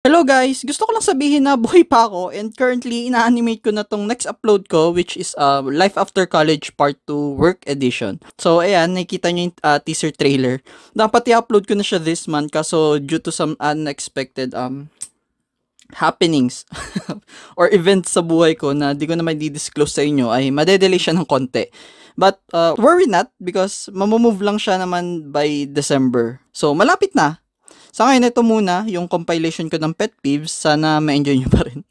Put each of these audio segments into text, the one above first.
Hello guys! Gusto ko lang sabihin na buhay pa ako and currently ina-animate ko na tong next upload ko which is Life After College Part 2 Work Edition. So ayan, nakikita nyo yung teaser trailer. Dapat i-upload ko na siya this month kaso due to some unexpected happenings or events sa buhay ko na di ko na may di-disclose sa inyo ay madedelay siya ng konti. But worry not because mamamove lang siya naman by December. So malapit na. Sa ngayon, ito muna yung compilation ko ng pet peeves. Sana ma-enjoy nyo pa rin.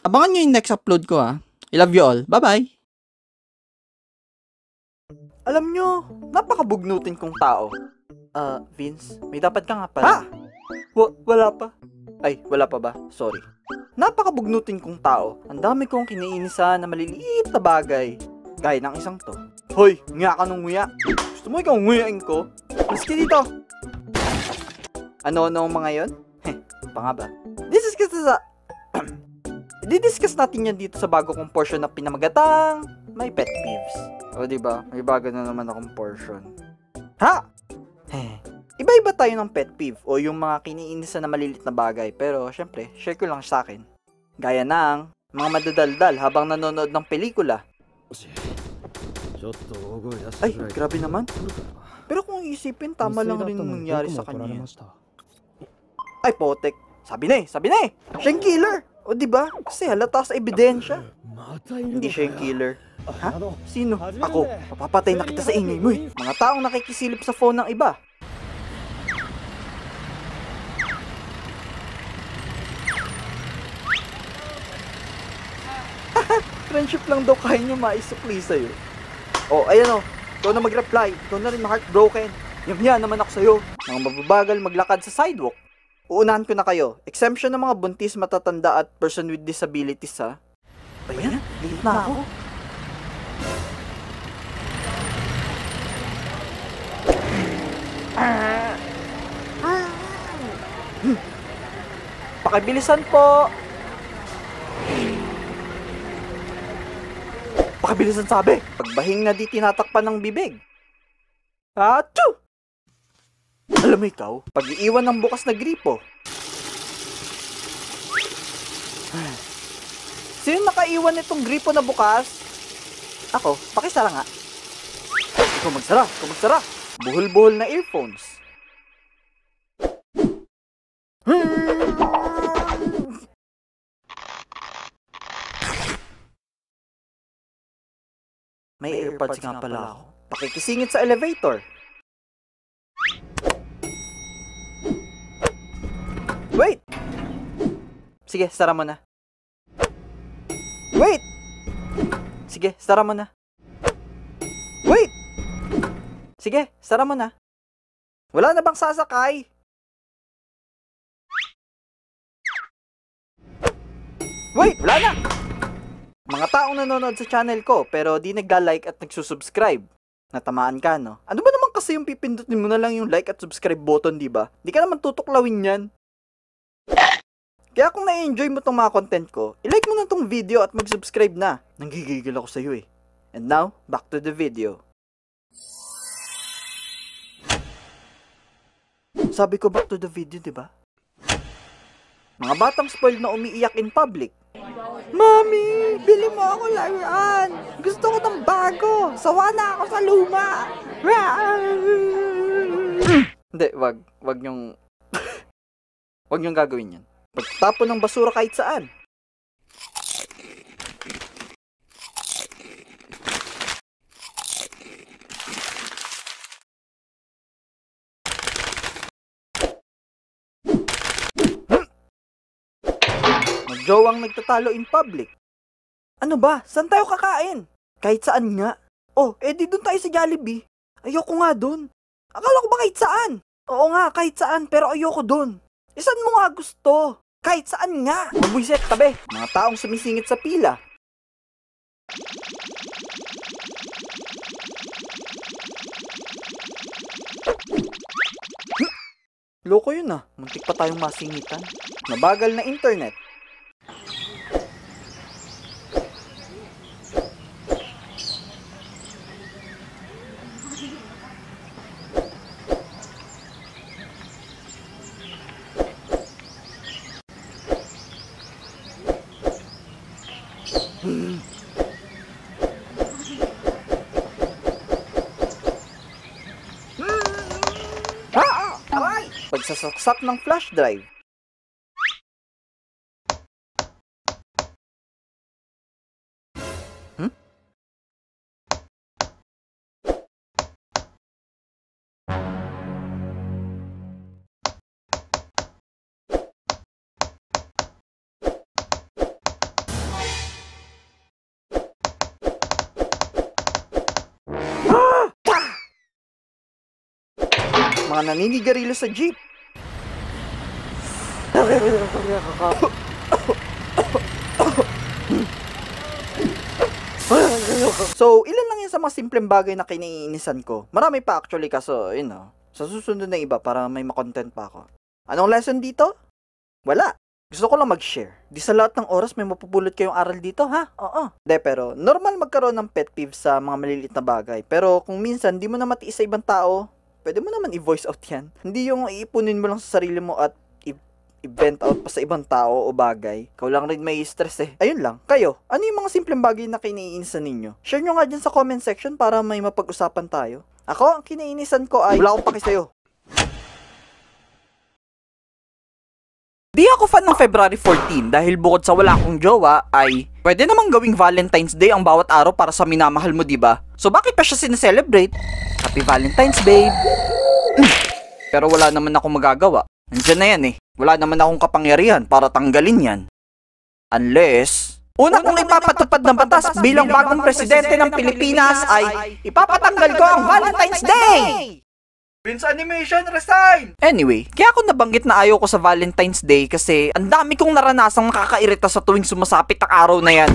Abangan nyo yung next upload ko ha. I love you all. Bye-bye! Alam nyo, napakabugnutin kong tao. Vince, may dapat ka nga pala. Wala pa. Ay, wala pa ba? Sorry. Napakabugnutin kong tao. Ang dami kong kiniinisa na maliliit na bagay. Gaya ng isang to. Hoy, nguya ka nung nguya. Gusto mo ikaw nguyain ko? Maski dito. Ano ang mga yon? Pa nga ba? Didiscuss natin yan dito sa bago kong portion na pinamagatang may pet peeves. O diba? May bago na naman akong portion. Ha? Iba-iba tayo ng pet peeve o yung mga kiniinisan na malilit na bagay. Pero syempre, share ko lang sa akin. Gaya ng mga madadaldal habang nanonood ng pelikula. Ay, grabe naman. Pero kung iisipin, tama lang rin nangyari sa kanya. Ay, potek. Sabi na eh. Siya yung killer. O diba? Kasi halata sa ebidensya. Hindi siya yung killer. Ha? Sino? Ako. Papapatay na kita sa ingay mo eh. Mga taong nakikisilip sa phone ng iba. Friendship lang daw kaya niyo maisukli sa'yo. O, ayan o. Ikaw na mag-reply. Ikaw na rin ma-heartbroken. Yan naman ako sa'yo. Mga mababagal maglakad sa sidewalk. Uunahan ko na kayo. Exemption ng mga buntis, matatanda at person with disabilities ha. Ayan, late na ako. Pakibilisan po. Pakibilisan sabi. Pagbahing na di tinatakpan ng bibig. Achoo! Alam mo ikaw, pag-iiwan ng bukas na gripo. Sino nakaiwan nitong gripo na bukas? Ako, pakisara nga. Ikaw magsara. Buhol-buhol na earphones. May earpods nga pala ako. Pakikisingit sa elevator. Wait! Sige, sara mo na. Wait! Sige, sara mo na. Wait! Sige, sara mo na. Wala na bang sasakay? Wait! Wala na! Mga taong nanonood sa channel ko pero di nagga-like at nagsusubscribe. Natamaan ka, no? Ano ba naman kasi yung pipindutin mo na lang yung like at subscribe button, di ba? Di ka naman tutuklawin yan. Kaya kung na-enjoy mo tong mga content ko, i-like mo na tong video at mag-subscribe na. Nanggigigil ako sa'yo eh. And now, back to the video. Sabi ko back to the video, di ba? Mga batang spoiled na umiiyak in public. Mami, bili mo ako laruan. Gusto ko ng bago. Sawa na ako sa luma. Hindi, wag nyong wag nyong gagawin yan. Pagtapon ng basura kahit saan. Magjowang nagtatalo in public. Ano ba? Saan tayo kakain? Kahit saan nga. Oh, edi dun tayo sa Jollibee. Ayoko nga dun. Akala ko ba kahit saan? Oo nga, kahit saan, pero ayoko dun. Saan mo nga gusto? Kahit saan nga. Mabwisit, tabi. Mga taong sumisingit sa pila. Loko yun ah. Muntik pa tayong masingitan. Mabagal na internet. Pagsasaksak ng flash drive. Mga naninigarilyo sa jeep. So, ilan lang yun sa mga simpleng bagay na kiniinisan ko. Marami pa actually kaso, sa susunod na iba para may makontent pa ako. Anong lesson dito? Wala. Gusto ko lang mag-share. Di sa lahat ng oras may mapupulot kayong aral dito, ha? Oo. Pero normal magkaroon ng pet peeve sa mga maliliit na bagay. Pero kung minsan di mo na matiis sa ibang tao, pwede mo naman i-voice out yan. Hindi yung iipunin mo lang sa sarili mo at i-vent out pa sa ibang tao o bagay. Ikaw lang rin may stress eh. Ayun lang. Kayo, ano yung mga simpleng bagay na kiniinisan ninyo? Share nyo nga dyan sa comment section para may mapag-usapan tayo. Ako, ang kiniinisan ko ay wala akong paki sa'yo. Di ako fan ng February 14 dahil bukod sa wala akong jowa ay pwede namang gawing Valentine's Day ang bawat araw para sa minamahal mo, diba? So bakit pa siya sineselebrate? Happy Valentine's, babe! Pero wala naman akong magagawa. Nandiyan na yan eh. Wala naman akong kapangyarihan para tanggalin yan. Unless una kong ipapatupad ng batas bilang bagong presidente ng Pilipinas ay ipapatanggal ko ang Valentine's Day! Vince Animation, resign! Anyway, kaya ako nabanggit na ayaw ko sa Valentine's Day kasi ang dami kong naranasang nakakairita sa tuwing sumasapit ang araw na yan.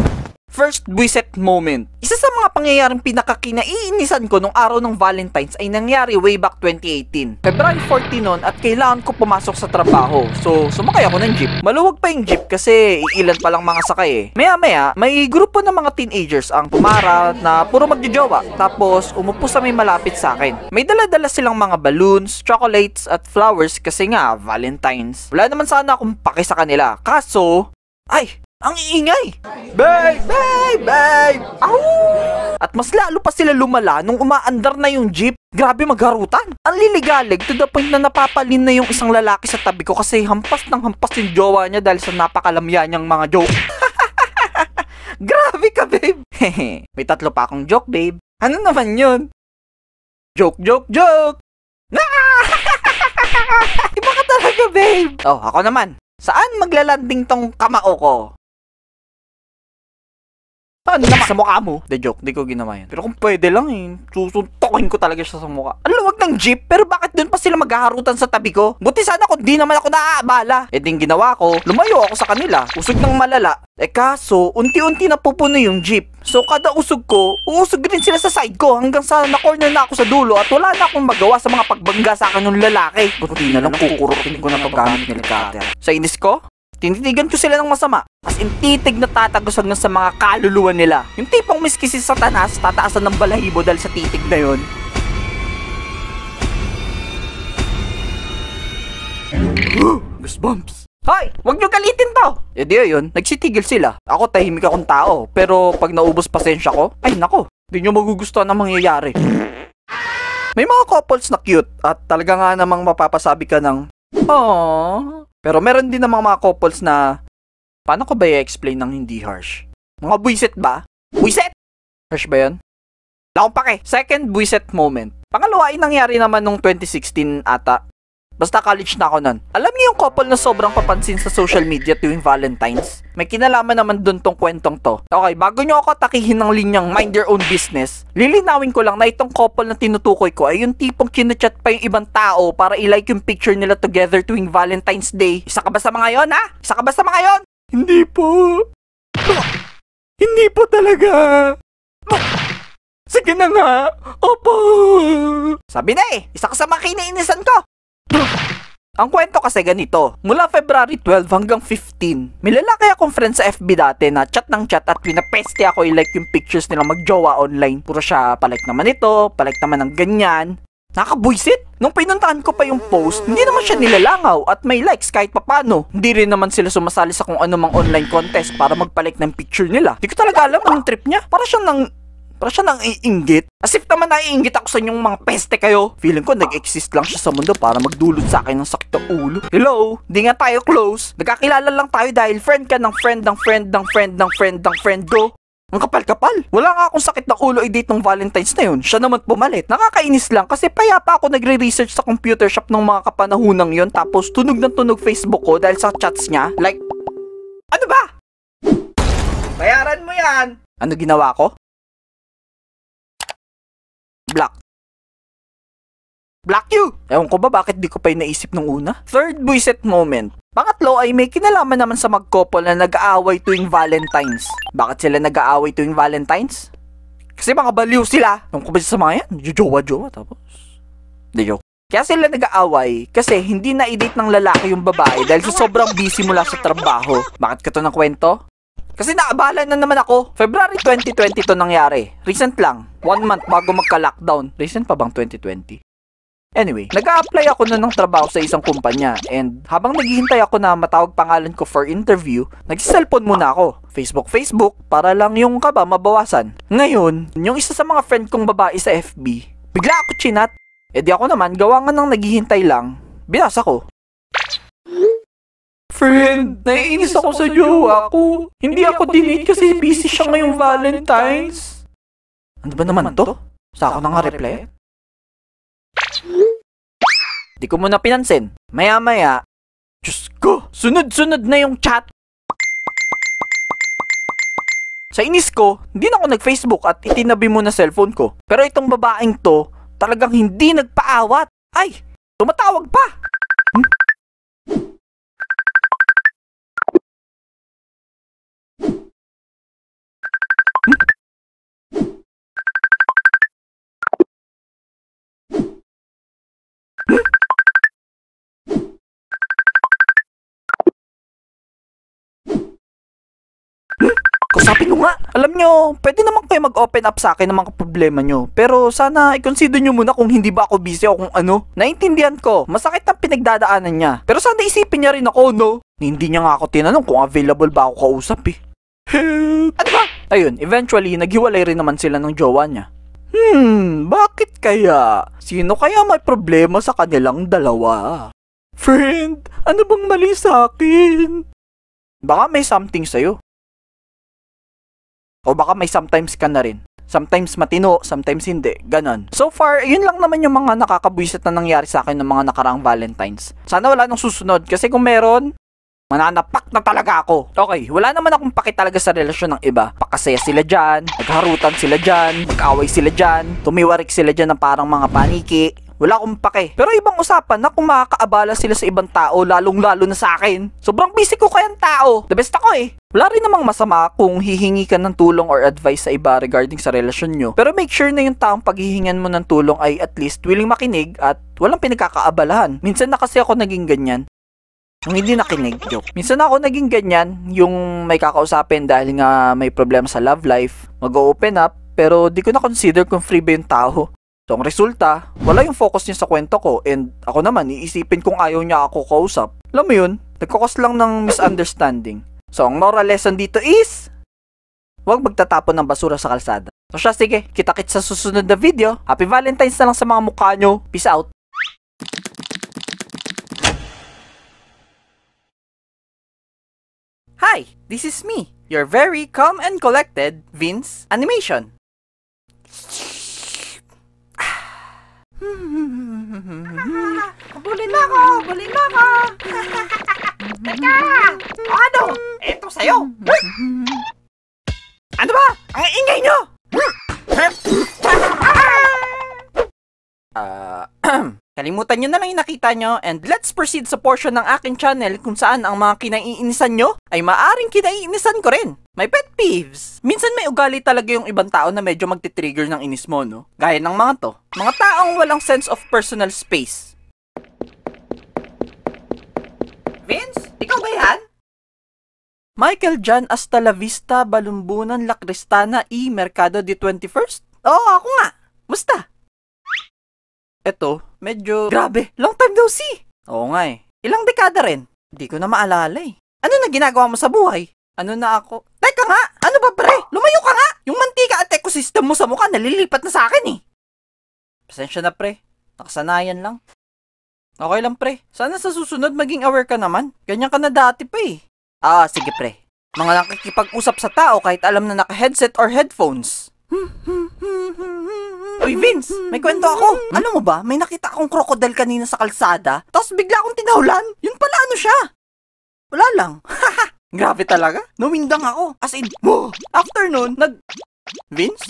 First buiset moment. Isa sa mga pangyayaring pinakakinaiinisan ko nung araw ng Valentine's ay nangyari way back 2018. February 14 noon at kailangan ko pumasok sa trabaho. So, sumakay ako ng jeep. Maluwag pa yung jeep kasi iilan pa lang mga sakay eh. Maya-maya, may grupo ng mga teenagers ang pumara na puro magjojowa. Tapos, umupo sa may malapit sa akin. May dala-dala silang mga balloons, chocolates at flowers kasi nga, Valentine's. Wala naman sana akong paki sa kanila. Kaso, ang iingay! Babe! Babe! Babe! Ow! At mas lalo pa sila lumala nung umaandar na yung jeep. Grabe magharutan. Ang liligalig to the point na napapalin na yung isang lalaki sa tabi ko kasi hampas ng hampas yung jowa niya dahil sa napakalamya niyang mga joke. Grabe ka, babe! May 3 pa akong joke, babe. Ano naman yun? Joke, joke, joke! Iba ka talaga, babe! Oh, ako naman. Saan maglalanding tong kamao ko? Saan naman? Sa mukha mo? The joke, di ko ginawa yan. Pero kung pwede lang eh, susuntokin ko talaga siya sa mukha. Ang luwag ng jeep, pero bakit dun pa sila maghaharutan sa tabi ko? Buti sana kung di naman ako naaabala. Eh ding ginawa ko, lumayo ako sa kanila. Usog ng malala. Kaso, unti-unti na pupuno yung jeep. So kada usog ko, uusog din sila sa side ko hanggang sa na-corner na ako sa dulo at wala na akong magawa sa mga pagbangga sa akin ng lalaki. Buti na lang kukurutin ko na paggamit ng cutter. Sa inis ko, tinitigan ko sila ng masama. As in titig na tatagos hanggang sa mga kaluluwa nila. Yung tipong miski si Satanas, tataasan ng balahibo dahil sa titig na yun. Goosebumps. Hoy! Huwag nyo galitin to! Eh di yun, nagsitigil sila. Ako tahimik akong tao, pero pag naubos pasensya ko, ay nako, di nyo magugustuhan ang mangyayari. May mga couples na cute at talaga nga namang mapapasabi ka ng aww. Pero meron din namang mga couples na paano ko ba i-explain ng hindi harsh? Mga buisit ba? Buisit? Harsh ba yun? Wala akong pake. Second buisit moment. Pangalawa ay nangyari naman nung 2016 ata. Basta college na ako nun. Alam niyo yung couple na sobrang papansin sa social media tuwing Valentine's? May kinalaman naman dun tong kwentong to. Okay, bago nyo ako takihin ng linyang mind your own business, lilinawin ko lang na itong couple na tinutukoy ko ay yung tipong kinachat pa yung ibang tao para i-like yung picture nila together tuwing Valentine's Day. Isa ka ba sa mga yon, ha? Isa ka ba sa mga yon? Hindi po. Hindi po talaga. Sige na nga. Opo. Sabi na eh, isa ka sa mga kinainisan ko. Ang kwento kasi ganito, mula February 12 hanggang 15, may lalaki akong friend sa FB dati na chat ng chat at pinapeste ako i-like yung pictures nilang magjowa online. Puro siya palike naman ito, palike naman ng ganyan. Nakabwisit! Nung pinuntahan ko pa yung post, hindi naman siya nilalangaw at may likes kahit papano. Hindi rin naman sila sumasali sa kung anumang online contest para magpalike ng picture nila. Di ko talaga alam anong trip niya. Para siya nang iinggit. As if naman naiinggit ako sa inyong mga peste kayo. Feeling ko nag-exist lang siya sa mundo para magdulot sa akin ng sakit ng ulo. Hello? Di nga tayo close. Nagkakilala lang tayo dahil friend ka ng friend ng friend ng friend ng friend ng friend ko. Ang kapal-kapal. Wala nga akong sakit ng ulo i-date ng Valentine's na yun. Siya naman pumalit. Nakakainis lang kasi payapa ako nagre-research sa computer shop ng mga kapanahunang yon tapos tunog ng tunog Facebook ko dahil sa chats niya. Like, ano ba? Bayaran mo yan! Ano ginawa ko? Block. Block you! Ewan ko ba bakit di ko pa naisip nung una? Third buisit moment. Pangatlo ay may kinalaman naman sa mag-couple na nag-aaway tuwing Valentine's. Bakit sila nag-aaway tuwing Valentine's? Kasi mga baliw sila. Nung kubad sa mga yan, jowa-jowa tapos. Di joke. Kaya sila nag-aaway kasi hindi na i-date ng lalaki yung babae dahil sa sobrang busy mula sa trabaho. Bakit ka to ng kwento? Kasi naabala na naman ako. February 2020 to nangyari. Recent lang. 1 month bago magka-lockdown. Recent pa bang 2020? Anyway, nag-a-apply ako na ng trabaho sa isang kumpanya and habang naghihintay ako na matawag pangalan ko for interview, nag-cellphone muna ako. Facebook para lang yung kaba mabawasan. Ngayon, yung isa sa mga friend kong babae sa FB, bigla ako chinat. E di ako naman, gawa nga nang naghihintay lang, binasa ko. Friend, naiinis ako sa jowa ko. Hindi ako dinate kasi busy siya ngayong Valentine's. Ano ba naman to? Sa ako na nga reply? Di ko muna pinansin. Maya-maya, Diyos ko, sunod-sunod na yung chat. Sa inis ko, hindi na ako nag-Facebook at itinabi mo na cellphone ko. Pero itong babaeng to, talagang hindi nagpaawat. Ay, tumatawag pa. Kausapin ko nga. Alam nyo, pwede naman kayo mag-open up sa akin ng mga problema nyo. Pero sana i-consider nyo muna kung hindi ba ako busy o kung ano. Naintindihan ko, masakit ang pinagdadaanan niya. Pero sana isipin niya rin ako, no? Hindi niya nga ako tinanong kung available ba ako kausap eh. Help! Ano ba? Ayun, eventually, naghiwalay rin naman sila ng jowa niya. Bakit kaya? Sino kaya may problema sa kanilang dalawa? Friend, ano bang mali sa akin? Baka may something sa'yo. O baka may sometimes ka na rin. Sometimes matino, sometimes hindi. Ganon. So far, yun lang naman yung mga nakakabwisit na nangyari sa akin ng mga nakaraang Valentines. Sana wala nang susunod kasi kung meron, mananapak na talaga ako. Okay, wala naman akong paki talaga sa relasyon ng iba. Pakasaya sila dyan, nagharutan sila dyan, nag-away sila dyan, tumiwarik sila dyan ng parang mga paniki. Wala akong pake. Pero ibang usapan na kung makakaabala sila sa ibang tao, lalong-lalo na sa akin. Sobrang busy ko kayang tao. The best ako eh. Wala rin namang masama kung hihingi ka ng tulong or advice sa iba regarding sa relasyon nyo. Pero make sure na yung taong paghihingan mo ng tulong ay at least willing makinig at walang pinagkakaabalahan. Minsan na kasi ako naging ganyan. Yung hindi nakinig, joke. Minsan ako naging ganyan, yung may kakausapin dahil nga may problema sa love life, mag-open up, pero di ko na consider kung free ba yung tao. So, ang resulta, wala yung focus niya sa kwento ko and ako naman, iisipin kung ayaw niya ako kausap. Alam mo yun, nagkakos lang ng misunderstanding. So, ang moral lesson dito is, huwag magtatapon ng basura sa kalsada. So siya, sige, kita-kits sa susunod na video. Happy Valentine's na lang sa mga mukha nyo. Peace out. Hi, this is me, your very calm and collected Vince Animation. Bulin na ako! Bulin na ako! Teka! Ano? Eto sa'yo! Ano ba? Ang ingay nyo! Kalimutan nyo na lang yung nakita nyo and let's proceed sa portion ng aking channel kung saan ang mga kinaiinisan nyo ay maaring kinaiinisan ko rin. May pet peeves. Minsan may ugali talaga yung ibang tao na medyo magti-trigger ng inis mo, no? Gaya ng mga to. Mga taong walang sense of personal space. Vince? Ikaw ba yan? Michael Jan hasta la vista, Balumbunan, La Cristana, Mercado de 21st? Oo, ako nga. Musta? Eto, medyo... Grabe, long time no see! Oo nga eh. Ilang dekada rin. Hindi ko na maalala eh. Ano na ginagawa mo sa buhay? Ano na ako? Teka nga! Ano ba pre? Lumayo ka nga! Yung mantika at ecosystem mo sa mukha nalilipat na sa akin eh. Pasensya na pre. Nakasanayan lang. Okay lang pre. Sana sa susunod maging aware ka naman. Ganyan ka na dati pa eh. Ah, sige pre. Mga nakikipag-usap sa tao kahit alam na naka-headset or headphones. Uy Vince, may kwento ako. Alam mo ba, may nakita akong crocodile kanina sa kalsada, tapos bigla akong tinahulan. Yun pala ano siya? Wala lang. Grabe talaga. Nawindang ako. As in, after nun, Vince?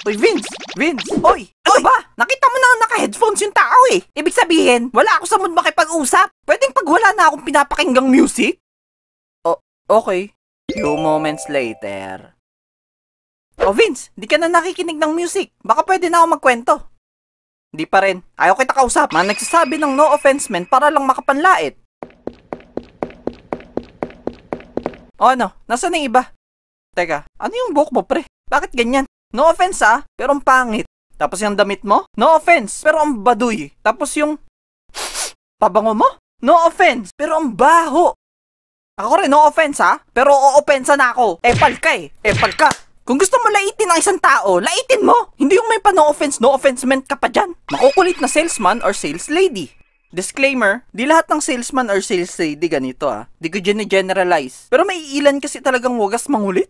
Uy, Vince! Vince! Oy! Ano ba? Nakita mo na naka-headphones yung tao eh. Ibig sabihin, wala ako sa mood makipag-usap. Pwedeng pag wala na akong pinapakinggang music? Okay. Few moments later. Oh, Vince! Di ka na nakikinig ng music. Baka pwede na ako magkwento. Di pa rin. Ayaw kita kausap. Mga nagsasabi ng no offense men para lang makapanlait. O ano? Nasaan yung iba? Teka, ano yung buhok mo pre? Bakit ganyan? No offense pero ang pangit. Tapos yung damit mo? No offense, pero ang baduy. Tapos yung pabango mo? No offense, pero ang baho. Ako rin, no offense pero o-offensa na ako. Epal ka eh. Epal ka. Kung gusto mo laitin ang isang tao, laitin mo. Hindi yung may pa no offense meant ka pa dyan. Makukulit na salesman or sales lady. Disclaimer, di lahat ng salesman or sales lady ganito Di ko generalize. Pero may ilan kasi talagang wagas mangulit.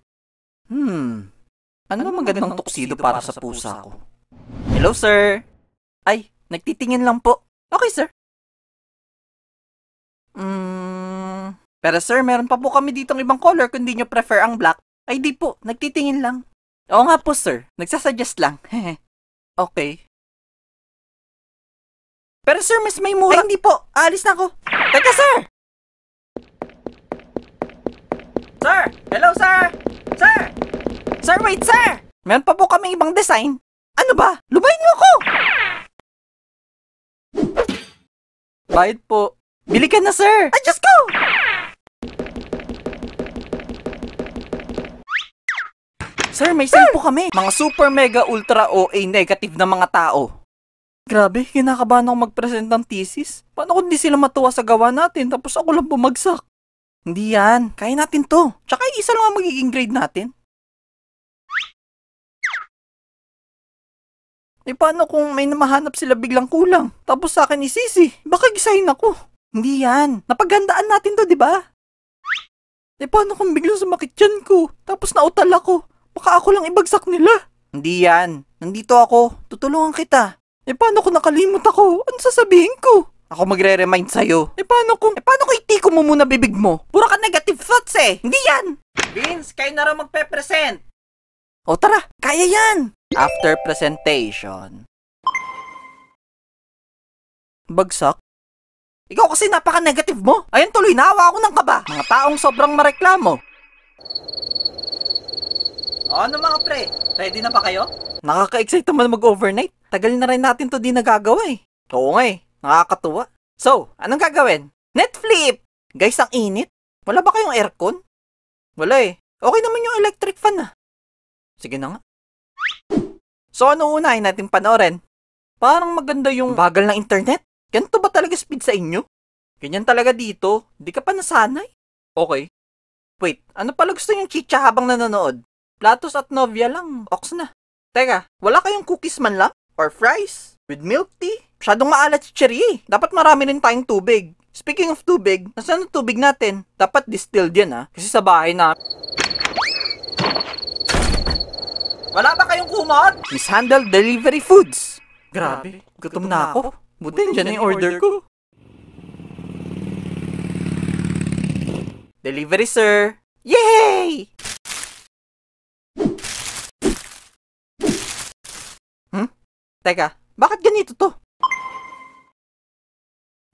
Ano ba magandang tuxedo para sa pusa ko? Hello, sir. Ay, nagtitingin lang po. Okay, sir. Pero sir, meron pa po kami ditong ibang color kung di nyo prefer ang black. Ay, di po. Nagtitingin lang. Oo nga po, sir. Nagsasuggest lang. Okay. Pero sir, mas may mura. Ay, hindi po. Aalis na ako. Teka, sir! Sir! Hello, sir! Sir! Sir, wait, sir! Meron pa po kaming ibang design. Ano ba? Lubayin niyo ako! Bayad po. Bili ka na, sir! Ay, just go! Sir, may sale po kami. Mga super mega ultra OA negative na mga tao. Grabe, kinakabahan ako mag-present ng thesis. Paano kung di sila matuwa sa gawa natin tapos ako lang bumagsak? Hindi yan. Kaya natin to. Tsaka isa lang ang magiging grade natin. Eh paano kung may namahanap sila biglang kulang? Tapos sa akin isisi. Baka gisahin ako. Hindi yan. Napaghandaan natin to, di ba? Eh paano kung biglang sumakit yan ko? Tapos nautal ako. Baka ako lang ibagsak nila. Hindi yan. Nandito ako. Tutulungan kita. Eh paano kung nakalimot ako? Ano sasabihin ko? Ako magre-remind sa'yo. Eh paano kung itiko mo muna bibig mo? Puro ka negative thoughts eh. Hindi yan. Vince, kayo na raw magpe-present. O tara, kaya yan. After presentation. Bagsak? Ikaw kasi napaka-negative mo. Ayun tuloy, naawa ako ng kaba. Mga taong sobrang mareklamo. O ano mga pre? Ready na ba kayo? Nakaka-excite naman mag-overnight. Tagal na rin natin to di nagagawa eh. Oo nga eh, nakakatuwa. So, anong gagawin? Netflip! Guys, ang init. Wala ba kayong aircon? Wala eh. Okay naman yung electric fan Sige na nga. So, ano unahin natin panoorin? Parang maganda yung bagal ng internet. Ganito ba talaga speed sa inyo? Ganyan talaga dito. Di ka pa nasanay? Okay. Wait, ano pala gusto yung chicha habang nanonood? Platos at novia lang. Ox na. Teka, wala kayong cookies man lang? Or fries? With milk tea? Masyadong maalat si Cherry Dapat marami rin tayong tubig. Speaking of tubig, nasaan ang tubig natin? Dapat distilled yan Kasi sa bahay na... Wala ba kayong kumot? Mishandled delivery foods. Grabe, gutom na ako. Buti dyan yung order ko. Delivery, sir. Yay! Teka, bakit ganito to?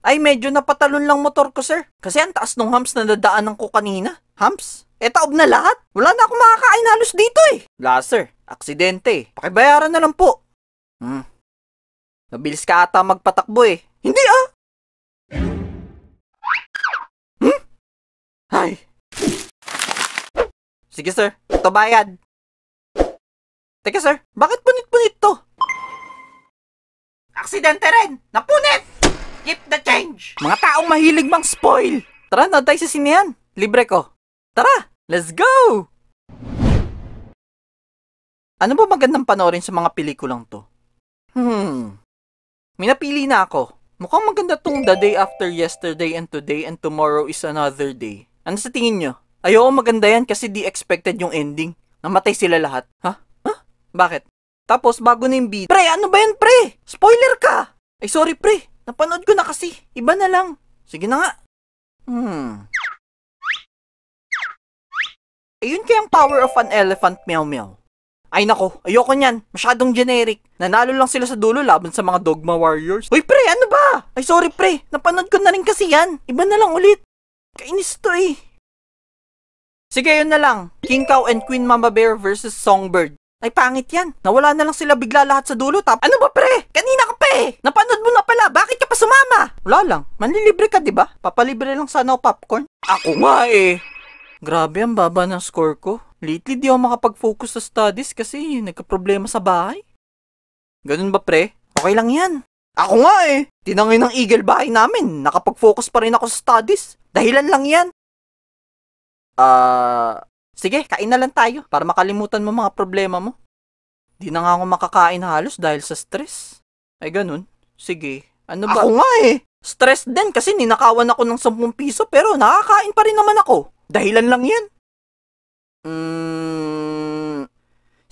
Ay, medyo napatalon lang motor ko, sir. Kasi ang taas ng humps na dadaanan ko kanina. Humps? Taob na lahat. Wala na akong makakain halos dito Wala, sir. Aksidente. Pakibayaran na lang po. Mabilis ka ata magpatakbo Hindi Ay. Sige, sir. Ito bayad. Teka, sir. Bakit punit-punit to? Aksidente rin! Napunit! Keep the change! Mga taong mahilig mang spoil! Tara, na tayo sa sinehan. Libre ko. Tara, let's go! Ano ba magandang panoorin sa mga pelikulang to? May napili na ako. Mukhang maganda tong The Day After Yesterday and Today and Tomorrow is Another Day. Ano sa tingin nyo? Ayoko, maganda yan kasi di expected yung ending. Namatay sila lahat. Ha? Bakit? Tapos bago na yung beat. Pre, ano ba yan, pre? Spoiler ka! Ay, sorry, pre. Napanood ko na kasi. Iba na lang. Sige na nga. Ayun kayang power of an elephant, meow meow. Ay nako, ayoko niyan. Masyadong generic. Nanalo lang sila sa dulo laban sa mga Dogma Warriors. Uy, pre, ano ba? Ay, sorry, pre. Napanood ko na rin kasi yan. Iba na lang ulit. Kainis to eh. Sige, yun na lang. King Cow and Queen Mama Bear versus Songbird. Ay, pangit yan. Nawala na lang sila bigla lahat sa dulo. Ano ba, pre? Kanina ka pa eh. Napanood mo na pala. Bakit ka pa sumama? Wala lang. Manlilibre ka, di ba? Papalibre lang sana ako popcorn. Ako nga eh. Grabe, ang baba ng score ko. Lately, di ako makapag-focus sa studies kasi nagka-problema sa bahay. Ganun ba, pre? Okay lang yan. Ako nga eh. Tinangin ng Eagle bahay namin. Nakapag-focus pa rin ako sa studies. Dahilan lang yan. Sige, kain na lang tayo para makalimutan mo mga problema mo. Di na nga ako makakain halos dahil sa stress. Ay, ganun. Sige. Ano ba? Ako nga eh. Stress din kasi ninakawan ako ng 10 piso pero nakakain pa rin naman ako. Dahilan lang yan.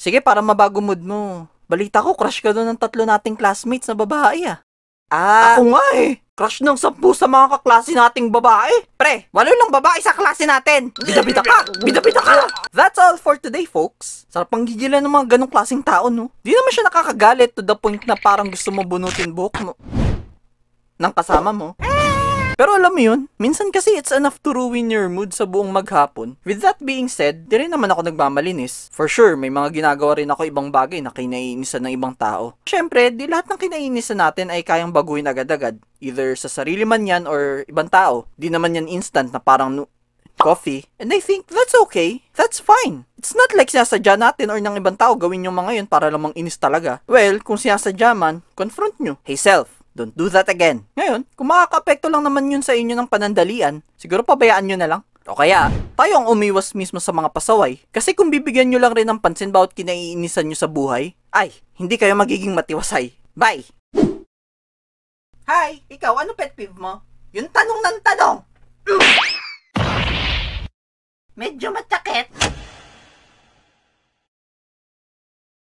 Sige, para mabago mood mo. Balita ko, crush ka doon ng 3 nating classmates na babae ah. Ako nga eh. Crush ng 10 sa mga kaklase nating babae. Pre, 8 lang babae sa klase natin. Bida-bida ka! Bida-bida ka! That's all for today, folks. Sarap ang gigilan ng mga ganong klaseng tao, no? Di naman siya nakakagalit to the point na parang gusto mo bunutin buhok mo ng kasama mo. Pero alam mo yun, minsan kasi it's enough to ruin your mood sa buong maghapon. With that being said, di rin naman ako nagmamalinis. For sure, may mga ginagawa rin ako ibang bagay na kinaiinisan ng ibang tao. Siyempre, di lahat ng kinaiinisan natin ay kayang baguhin agad-agad. Either sa sarili man yan or ibang tao. Di naman yan instant na parang coffee. And I think that's okay. That's fine. It's not like sinasadya natin or ng ibang tao gawin yung mga yun para lamang inis talaga. Well, kung sinasadya man, confront nyo. Hey self, don't do that again. Ngayon, kung makaka-apekto lang naman yun sa inyo ng panandalian, siguro pabayaan nyo na lang. O kaya, tayo ang umiwas mismo sa mga pasaway. Kasi kung bibigyan nyo lang rin ng pansin bawat kinaiinisan nyo sa buhay, ay, hindi kayo magiging matiwasay. Bye! Hi! Ikaw, ano pet peeve mo? Yung tanong ng tanong! Medyo matsakit.